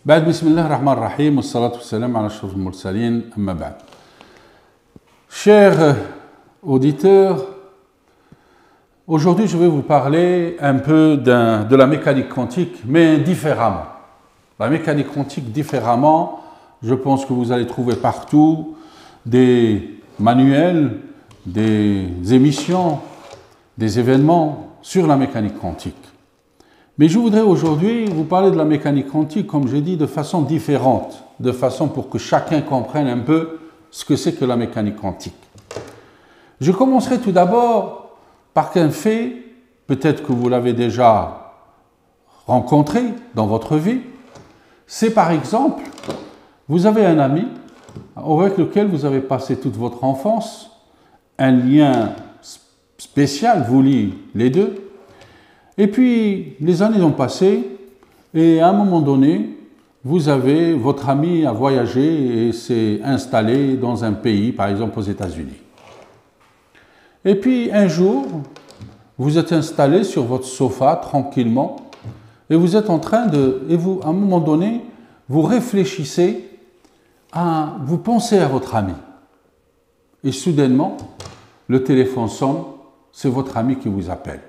Bismillah ar-Rahman ar-Rahim, wassalatu wassalam ala ashrafil mursalin, amma ba'd. Chers auditeurs, aujourd'hui je vais vous parler un peu de la mécanique quantique, mais différemment. La mécanique quantique différemment, je pense que vous allez trouver partout des manuels, des émissions, des événements sur la mécanique quantique. Mais je voudrais aujourd'hui vous parler de la mécanique quantique, comme j'ai dit, de façon différente, de façon pour que chacun comprenne un peu ce que c'est que la mécanique quantique. Je commencerai tout d'abord par un fait, peut-être que vous l'avez déjà rencontré dans votre vie. C'est par exemple, vous avez un ami avec lequel vous avez passé toute votre enfance, un lien spécial vous lie les deux. Et puis, les années ont passé et à un moment donné, votre ami a voyagé et s'est installé dans un pays, par exemple aux États-Unis. Et puis, un jour, vous êtes installé sur votre sofa tranquillement et vous êtes en train à un moment donné, vous réfléchissez, vous pensez à votre ami. Et soudainement, le téléphone sonne, c'est votre ami qui vous appelle.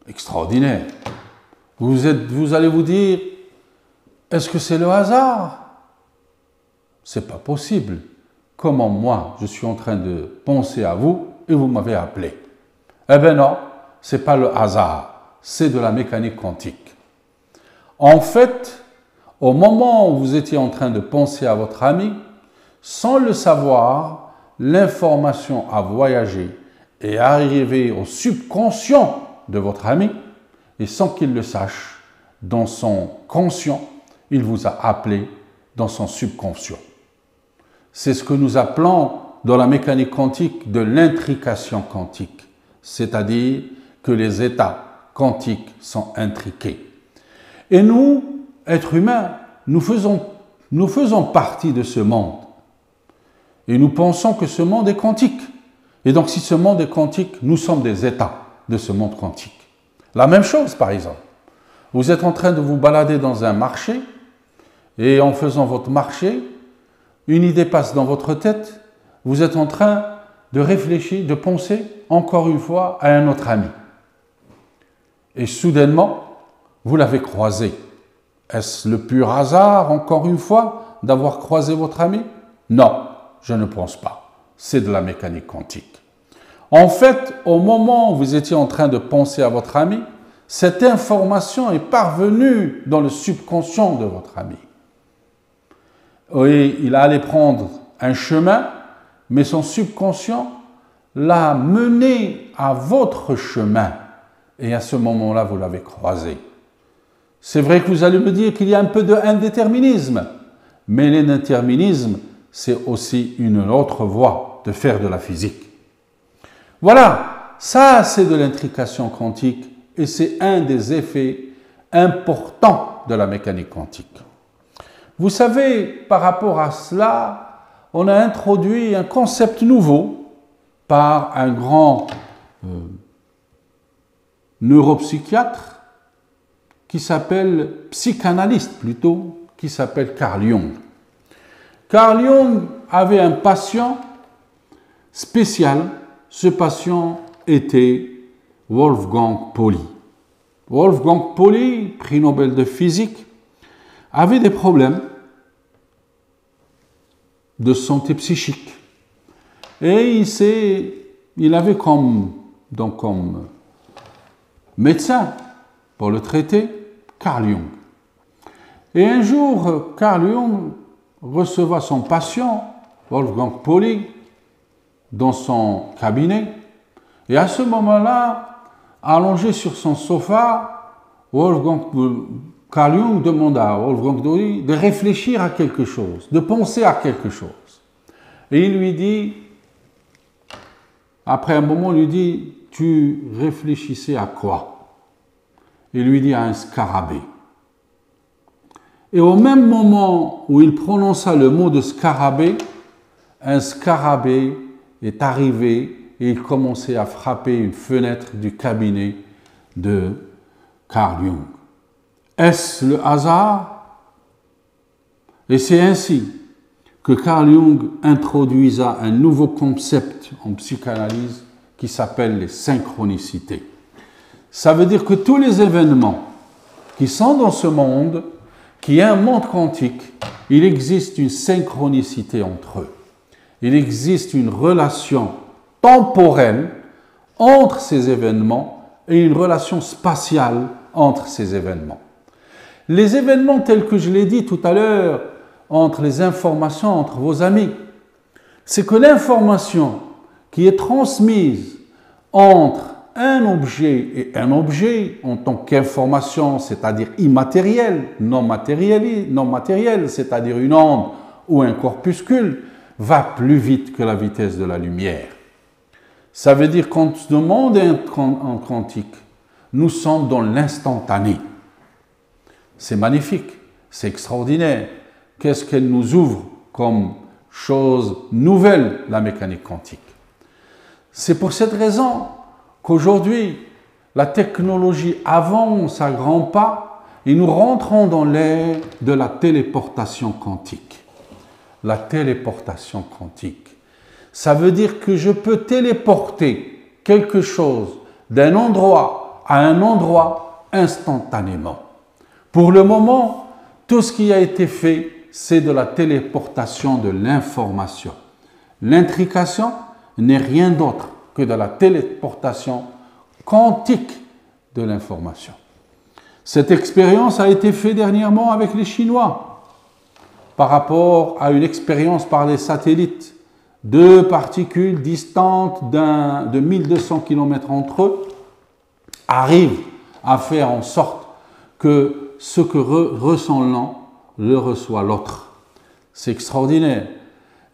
Extraordinaire. Vous allez vous dire, est-ce que c'est le hasard? C'est pas possible. Comment moi, je suis en train de penser à vous et vous m'avez appelé? Eh bien non, c'est pas le hasard, c'est de la mécanique quantique. En fait, au moment où vous étiez en train de penser à votre ami, sans le savoir, l'information a voyagé et est arrivée au subconscient de votre ami, et sans qu'il le sache, dans son conscient, il vous a appelé dans son subconscient. C'est ce que nous appelons dans la mécanique quantique de l'intrication quantique, c'est-à-dire que les états quantiques sont intriqués. Et nous, êtres humains, nous faisons partie de ce monde. Et nous pensons que ce monde est quantique. Et donc si ce monde est quantique, nous sommes des états de ce monde quantique. La même chose, par exemple. Vous êtes en train de vous balader dans un marché et en faisant votre marché, une idée passe dans votre tête, vous êtes en train de réfléchir, de penser encore une fois à un autre ami. Et soudainement, vous l'avez croisé. Est-ce le pur hasard, encore une fois, d'avoir croisé votre ami? Non, je ne pense pas. C'est de la mécanique quantique. En fait, au moment où vous étiez en train de penser à votre ami, cette information est parvenue dans le subconscient de votre ami. Et il allait prendre un chemin, mais son subconscient l'a mené à votre chemin. Et à ce moment-là, vous l'avez croisé. C'est vrai que vous allez me dire qu'il y a un peu d'indéterminisme, mais l'indéterminisme, c'est aussi une autre voie de faire de la physique. Voilà, ça c'est de l'intrication quantique et c'est un des effets importants de la mécanique quantique. Vous savez, par rapport à cela, on a introduit un concept nouveau par un grand neuropsychiatre qui s'appelle, psychanalyste plutôt, qui s'appelle Carl Jung. Carl Jung avait un patient spécial. Ce patient était Wolfgang Pauli. Wolfgang Pauli, prix Nobel de physique, avait des problèmes de santé psychique. Et il avait comme médecin pour le traiter Carl Jung. Et un jour, Carl Jung recevait son patient, Wolfgang Pauli, dans son cabinet. Et à ce moment-là, allongé sur son sofa, Carl Jung demanda à Wolfgang Pauli de réfléchir à quelque chose, de penser à quelque chose. Et il lui dit, après un moment, il lui dit, tu réfléchissais à quoi? Il lui dit à un scarabée. Et au même moment où il prononça le mot de scarabée, un scarabée est arrivé et il commençait à frapper une fenêtre du cabinet de Carl Jung. Est-ce le hasard? Et c'est ainsi que Carl Jung introduisa un nouveau concept en psychanalyse qui s'appelle les synchronicités. Ça veut dire que tous les événements qui sont dans ce monde, qui est un monde quantique, il existe une synchronicité entre eux. Il existe une relation temporelle entre ces événements et une relation spatiale entre ces événements. Les événements tels que je l'ai dit tout à l'heure, entre les informations, entre vos amis, c'est que l'information qui est transmise entre un objet et un objet en tant qu'information, c'est-à-dire immatérielle, non matérielle, c'est-à-dire une onde ou un corpuscule, va plus vite que la vitesse de la lumière. Ça veut dire qu'en ce monde quantique, nous sommes dans l'instantané. C'est magnifique, c'est extraordinaire. Qu'est-ce qu'elle nous ouvre comme chose nouvelle, la mécanique quantique? C'est pour cette raison qu'aujourd'hui, la technologie avance à grands pas et nous rentrons dans l'ère de la téléportation quantique. La téléportation quantique. Ça veut dire que je peux téléporter quelque chose d'un endroit à un endroit instantanément. Pour le moment, tout ce qui a été fait, c'est de la téléportation de l'information. L'intrication n'est rien d'autre que de la téléportation quantique de l'information. Cette expérience a été faite dernièrement avec les Chinois par rapport à une expérience par les satellites. Deux particules distantes de 1200 km entre eux arrivent à faire en sorte que ce que ressent l'un le reçoit l'autre. C'est extraordinaire.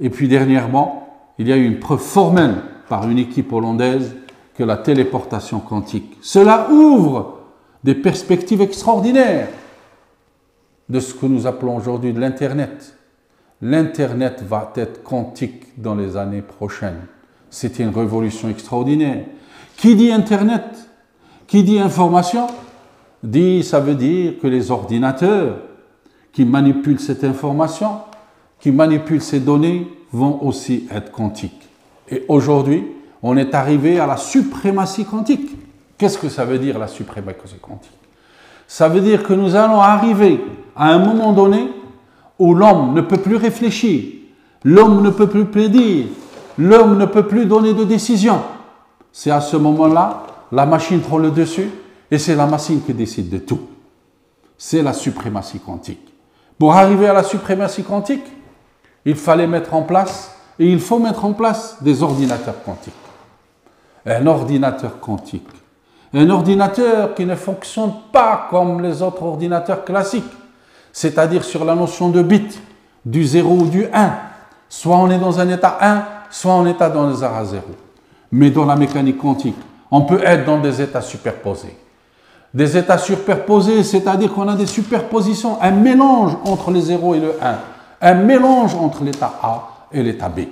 Et puis dernièrement, il y a eu une preuve formelle par une équipe hollandaise que la téléportation quantique, cela ouvre des perspectives extraordinaires de ce que nous appelons aujourd'hui de l'Internet. L'Internet va être quantique dans les années prochaines. C'est une révolution extraordinaire. Qui dit Internet, qui dit information, ça veut dire que les ordinateurs qui manipulent cette information, qui manipulent ces données, vont aussi être quantiques. Et aujourd'hui, on est arrivé à la suprématie quantique. Qu'est-ce que ça veut dire la suprématie quantique? Ça veut dire que nous allons arriver à un moment donné où l'homme ne peut plus réfléchir, l'homme ne peut plus prédire, l'homme ne peut plus donner de décision. C'est à ce moment-là, la machine prend le dessus et c'est la machine qui décide de tout. C'est la suprématie quantique. Pour arriver à la suprématie quantique, il fallait mettre en place, et il faut mettre en place des ordinateurs quantiques. Un ordinateur quantique. Un ordinateur qui ne fonctionne pas comme les autres ordinateurs classiques, c'est-à-dire sur la notion de bits, du 0 ou du 1. Soit on est dans un état 1, soit on est dans les états 0. Mais dans la mécanique quantique, on peut être dans des états superposés. Des états superposés, c'est-à-dire qu'on a des superpositions, un mélange entre le 0 et le 1, un mélange entre l'état A et l'état B.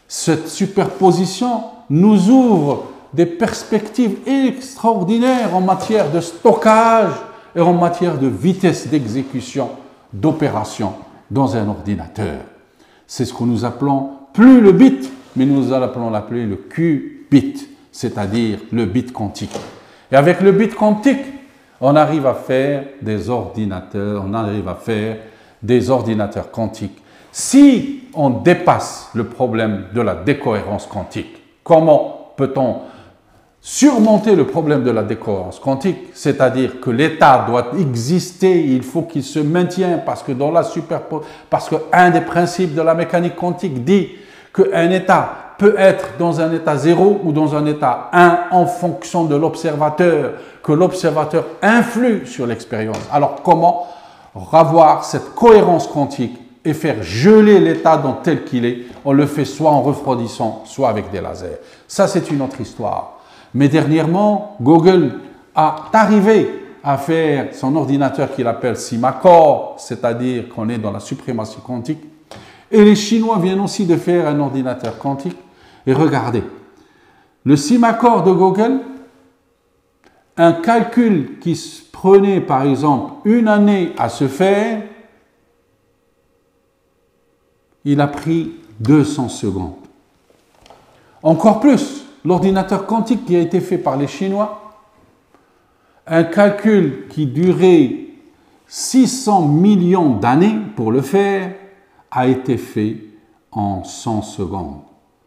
Cette superposition nous ouvre des perspectives extraordinaires en matière de stockage et en matière de vitesse d'exécution d'opérations dans un ordinateur. C'est ce que nous appelons plus le bit, mais nous allons l'appeler le qubit, c'est-à-dire le bit quantique. Et avec le bit quantique, on arrive à faire des ordinateurs, quantiques. Si on dépasse le problème de la décohérence quantique, comment peut-on surmonter le problème de la décohérence quantique? C'est-à-dire que l'état doit exister, il faut qu'il se maintienne parce qu'un des principes de la mécanique quantique dit qu'un état peut être dans un état 0 ou dans un état 1 en fonction de l'observateur, que l'observateur influe sur l'expérience. Alors comment avoir cette cohérence quantique et faire geler l'état tel qu'il est? On le fait soit en refroidissant, soit avec des lasers. Ça, c'est une autre histoire. Mais dernièrement, Google a arrivé à faire son ordinateur qu'il appelle Simacore, c'est-à-dire qu'on est dans la suprématie quantique. Et les Chinois viennent aussi de faire un ordinateur quantique. Et regardez, le Simacore de Google Un calcul qui prenait par exemple une année à se faire, il a pris 200 secondes. Encore plus, l'ordinateur quantique qui a été fait par les Chinois, un calcul qui durait 600 millions d'années pour le faire, a été fait en 100 secondes.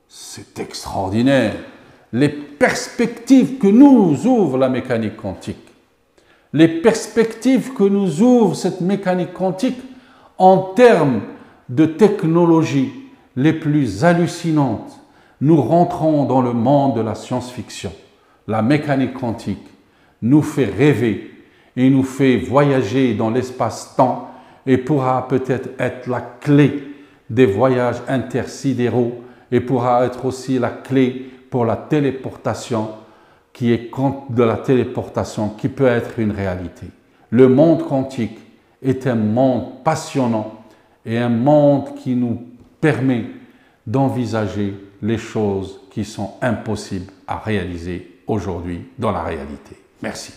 C'est extraordinaire. Les perspectives que nous ouvre la mécanique quantique, les perspectives que nous ouvre cette mécanique quantique en termes de technologies les plus hallucinantes. Nous rentrons dans le monde de la science-fiction. La mécanique quantique nous fait rêver et nous fait voyager dans l'espace-temps et pourra peut-être être la clé des voyages intersidéraux et pourra être aussi la clé pour la téléportation qui est de la téléportation qui peut être une réalité. Le monde quantique est un monde passionnant et un monde qui nous permet d'envisager les choses qui sont impossibles à réaliser aujourd'hui dans la réalité. Merci.